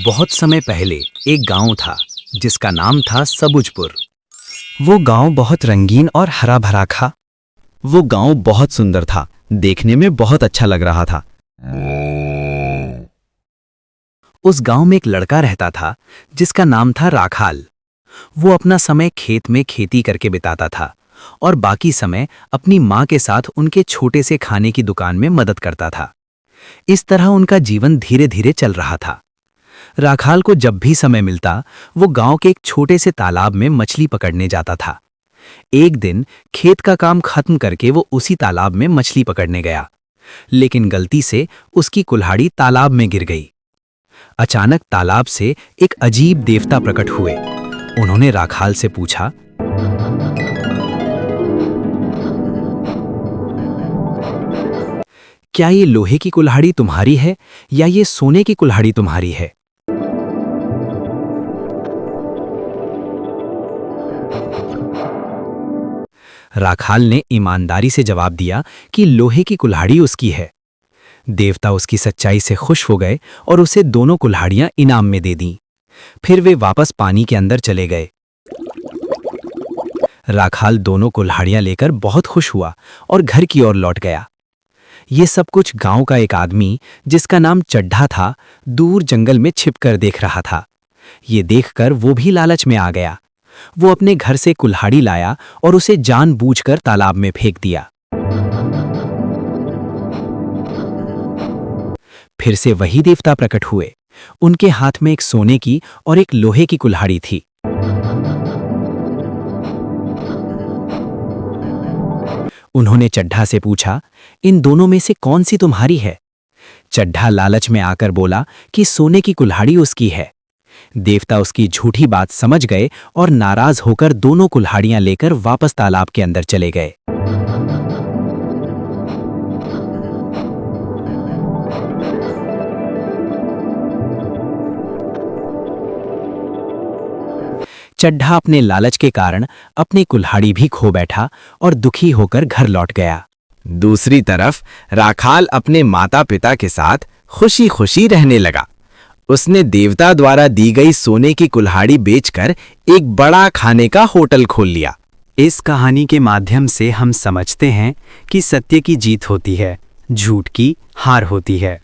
बहुत समय पहले एक गांव था जिसका नाम था सबुजपुर। वो गांव बहुत रंगीन और हरा भरा था। वो गांव बहुत सुंदर था, देखने में बहुत अच्छा लग रहा था। उस गांव में एक लड़का रहता था जिसका नाम था राखाल। वो अपना समय खेत में खेती करके बिताता था और बाकी समय अपनी माँ के साथ उनके छोटे से खाने की दुकान में मदद करता था। इस तरह उनका जीवन धीरे धीरे चल रहा था। राखाल को जब भी समय मिलता वो गांव के एक छोटे से तालाब में मछली पकड़ने जाता था। एक दिन खेत का काम खत्म करके वो उसी तालाब में मछली पकड़ने गया, लेकिन गलती से उसकी कुल्हाड़ी तालाब में गिर गई। अचानक तालाब से एक अजीब देवता प्रकट हुए। उन्होंने राखाल से पूछा, क्या ये लोहे की कुल्हाड़ी तुम्हारी है या ये सोने की कुल्हाड़ी तुम्हारी है? राखाल ने ईमानदारी से जवाब दिया कि लोहे की कुल्हाड़ी उसकी है। देवता उसकी सच्चाई से खुश हो गए और उसे दोनों कुल्हाड़ियां इनाम में दे दीं। फिर वे वापस पानी के अंदर चले गए। राखाल दोनों कुल्हाड़ियां लेकर बहुत खुश हुआ और घर की ओर लौट गया। ये सब कुछ गांव का एक आदमी जिसका नाम चड्ढा था, दूर जंगल में छिपकर देख रहा था। ये देखकर वो भी लालच में आ गया। वो अपने घर से कुल्हाड़ी लाया और उसे जानबूझकर तालाब में फेंक दिया। फिर से वही देवता प्रकट हुए। उनके हाथ में एक सोने की और एक लोहे की कुल्हाड़ी थी। उन्होंने चड्ढा से पूछा, इन दोनों में से कौन सी तुम्हारी है? चड्ढा लालच में आकर बोला कि सोने की कुल्हाड़ी उसकी है। देवता उसकी झूठी बात समझ गए और नाराज होकर दोनों कुल्हाड़ियां लेकर वापस तालाब के अंदर चले गए। चड्ढा अपने लालच के कारण अपनी कुल्हाड़ी भी खो बैठा और दुखी होकर घर लौट गया। दूसरी तरफ राखाल अपने माता पिता के साथ खुशी खुशी रहने लगा। उसने देवता द्वारा दी गई सोने की कुल्हाड़ी बेचकर एक बड़ा खाने का होटल खोल लिया। इस कहानी के माध्यम से हम समझते हैं कि सत्य की जीत होती है, झूठ की हार होती है।